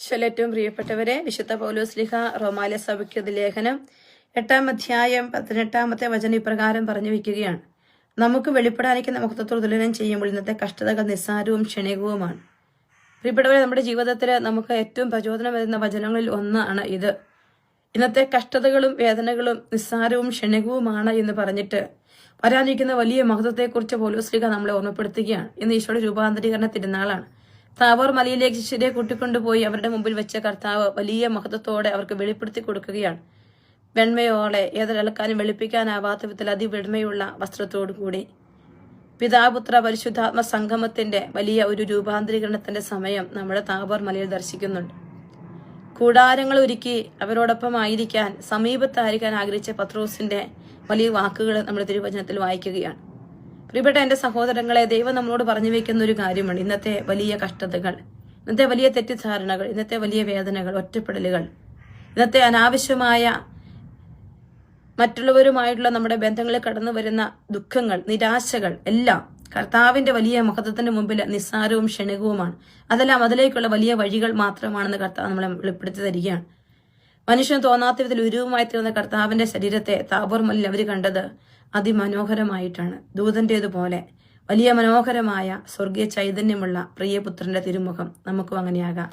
ഏറ്റവും പ്രിയപ്പെട്ടവരെ, വിശുദ്ധ പൗലോസ്ലീഹ റോമാലെ സഭയ്ക്ക് ലേഖനം 8-ാം അധ്യായം 18-ാമത്തെ വചനം ഇപ്രകാരം പറഞ്ഞു വയ്ക്കുകയാണ്. നമുക്ക് വെളിപ്പെടാനിക്കുന്ന മഹത്വത്തോട് തുലനം ചെയ്യുമ്പോൾ ഇന്നത്തെ കഷ്ടതകൾ നിസ്സാരവും ക്ഷണികവുമാണ്. പ്രിയപ്പെട്ടവരെ, നമ്മുടെ ജീവിതത്തിൽ നമുക്ക് ഏറ്റവും പ്രചോദനം വരുന്ന വചനങ്ങളിൽ ഒന്നാണ് ഇത്. ഇന്നത്തെ കഷ്ടതകളും വേദനകളും നിസ്സാരവും ക്ഷണികവുമാണ് എന്ന് പറഞ്ഞിട്ട് വരാനിരിക്കുന്ന വലിയ മഹത്വത്തെക്കുറിച്ച് പൗലോസ്ലീഹ നമ്മളെ ഓർമ്മപ്പെടുത്തുകയാണ്. ഇന്ന് ഈശോയുടെ രൂപാന്തരീകരണ തിരുനാളാണ്. താബോർ മലയിലേക്ക് ശിഷ്യരെ കൂട്ടിക്കൊണ്ടുപോയി അവരുടെ മുമ്പിൽ വെച്ച കർത്താവ് വലിയ മഹത്വത്തോടെ അവർക്ക് വെളിപ്പെടുത്തി കൊടുക്കുകയാണ്. വെണ്മയോടെ ഏതൊരാൾക്കാരും വെളുപ്പിക്കാനാവാത്ത വിധത്തിൽ അതിവെണ്മയുള്ള വസ്ത്രത്തോടു കൂടി പിതാപുത്ര പരിശുദ്ധാത്മ സംഗമത്തിന്റെ വലിയ ഒരു രൂപാന്തരീകരണത്തിന്റെ സമയം നമ്മുടെ താബോർ മലയിൽ ദർശിക്കുന്നുണ്ട്. കൂടാരങ്ങൾ ഒരുക്കി അവരോടൊപ്പം ആയിരിക്കാൻ, സമീപത്തായിരിക്കാൻ ആഗ്രഹിച്ച പത്രോസിന്റെ വലിയ വാക്കുകൾ നമ്മുടെ തിരുവചനത്തിൽ വായിക്കുകയാണ്. പ്രിയപ്പെട്ട എന്റെ സഹോദരങ്ങളെ, ദൈവം നമ്മളോട് പറഞ്ഞു വെക്കുന്ന ഒരു കാര്യമാണ്. ഇന്നത്തെ വലിയ കഷ്ടതകൾ, ഇന്നത്തെ വലിയ തെറ്റിദ്ധാരണകൾ, ഇന്നത്തെ വലിയ വേദനകൾ, ഒറ്റപ്പെടലുകൾ, ഇന്നത്തെ അനാവശ്യമായ മറ്റുള്ളവരുമായിട്ടുള്ള നമ്മുടെ ബന്ധങ്ങളിൽ കടന്നു വരുന്ന ദുഃഖങ്ങൾ, നിരാശകൾ എല്ലാം കർത്താവിന്റെ വലിയ മഹത്വത്തിന്റെ മുമ്പിൽ നിസ്സാരവും ക്ഷണികവുമാണ്. അതെല്ലാം അതിലേക്കുള്ള വലിയ വഴികൾ മാത്രമാണെന്ന് കർത്താവ് നമ്മളെ വെളിപ്പെടുത്തി തരികയാണ്. മനുഷ്യന് തോന്നാത്ത വിധത്തിൽ ഉരുവുമായി തീർന്ന കർത്താവിന്റെ ശരീരത്തെ താബോർ മലയിൽ അവർ കണ്ടത് അതിമനോഹരമായിട്ടാണ്. ദൂതന്റേതുപോലെ വലിയ മനോഹരമായ സ്വർഗീയ ചൈതന്യമുള്ള പ്രിയപുത്രന്റെ തിരുമുഖം നമുക്കും അങ്ങനെയാകാം.